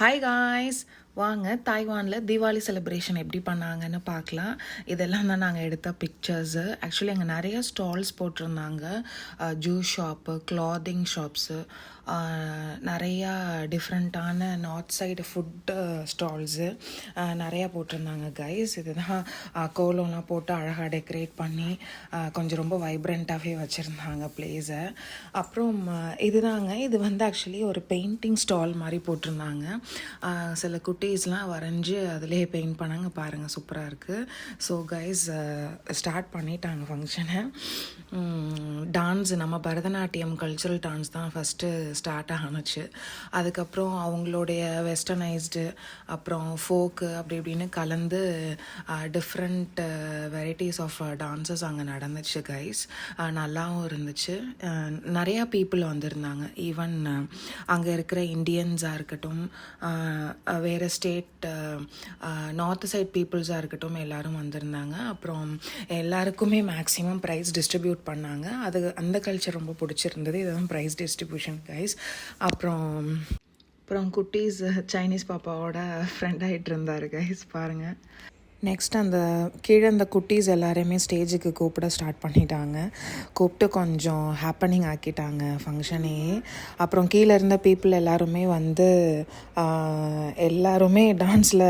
Hi guys, வாங்க தாய்வானில் Deepavali celebration எப்படி பண்ணாங்கன்னு பார்க்கலாம். இதெல்லாம் தான் நாங்கள் எடுத்த பிக்சர்ஸு. ஆக்சுவலி அங்கே நிறைய ஸ்டால்ஸ் போட்டிருந்தாங்க. ஜூஸ் ஷாப்பு, கிளாத்திங் ஷாப்ஸு, நிறையா டிஃப்ரெண்ட்டான நார்த் சைடு ஃபுட்டு ஸ்டால்ஸு நிறையா போட்டிருந்தாங்க கைஸ். இதுதான் கோலம்லாம் போட்டு அழகாக டெக்கரேட் பண்ணி கொஞ்சம் ரொம்ப வைப்ரண்ட்டாகவே வச்சுருந்தாங்க பிளேஸை. அப்புறம் இது வந்து ஆக்சுவலி ஒரு பெயிண்டிங் ஸ்டால் மாதிரி போட்டிருந்தாங்க. சில குட்டீஸ்லாம் வரைஞ்சி அதிலே பெயிண்ட் பண்ணாங்க. பாருங்கள், சூப்பராக இருக்குது. ஸோ கைஸ், ஸ்டார்ட் பண்ணிட்டாங்க ஃபங்க்ஷனை. டான்ஸு, நம்ம பரதநாட்டியம் கல்ச்சுரல் டான்ஸ் தான் ஃபஸ்ட்டு ஸ்டார்ட் ஆணுச்சு. அதுக்கப்புறம் அவங்களுடைய வெஸ்டர்னைஸ்டு, அப்புறம் ஃபோக்கு, அப்படி இப்படின்னு கலந்து டிஃப்ரெண்ட் வெரைட்டிஸ் ஆஃப் டான்ஸஸ் அங்கே நடந்துச்சு கைஸ். நல்லாவும் இருந்துச்சு. நிறையா பீப்புள் வந்திருந்தாங்க. ஈவன் அங்கே இருக்கிற இண்டியன்ஸாக இருக்கட்டும், வேறு ஸ்டேட் நார்த் சைட் பீப்புள்ஸாக இருக்கட்டும், எல்லோரும் வந்திருந்தாங்க. அப்புறம் எல்லாருக்குமே மேக்ஸிமம் ப்ரைஸ் டிஸ்ட்ரிபியூட் பண்ணாங்க. அந்த கல்ச்சர் ரொம்ப பிடிச்சிருந்தது. இதுதான் ப்ரைஸ் டிஸ்ட்ரிபியூஷன் கைஸ். அப்புறம் குட்டீஸ் சைனீஸ் பாப்பாவோட ஃப்ரெண்ட் ஆகிட்டு இருந்தார் கைஸ், பாருங்கள். நெக்ஸ்ட் கீழே அந்த குட்டீஸ் எல்லாரையுமே ஸ்டேஜுக்கு கூப்பிட ஸ்டார்ட் பண்ணிட்டாங்க. கூப்பிட்டு கொஞ்சம் ஹேப்பனிங் ஆக்கிட்டாங்க ஃபங்க்ஷனே. அப்புறம் கீழே இருந்த பீப்புள் எல்லாருமே டான்ஸில்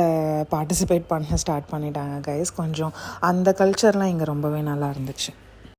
பார்ட்டிசிபேட் பண்ண ஸ்டார்ட் பண்ணிட்டாங்க கைஸ். கொஞ்சம் அந்த கல்ச்சர்லாம் இங்கே ரொம்பவே நல்லா இருந்துச்சு.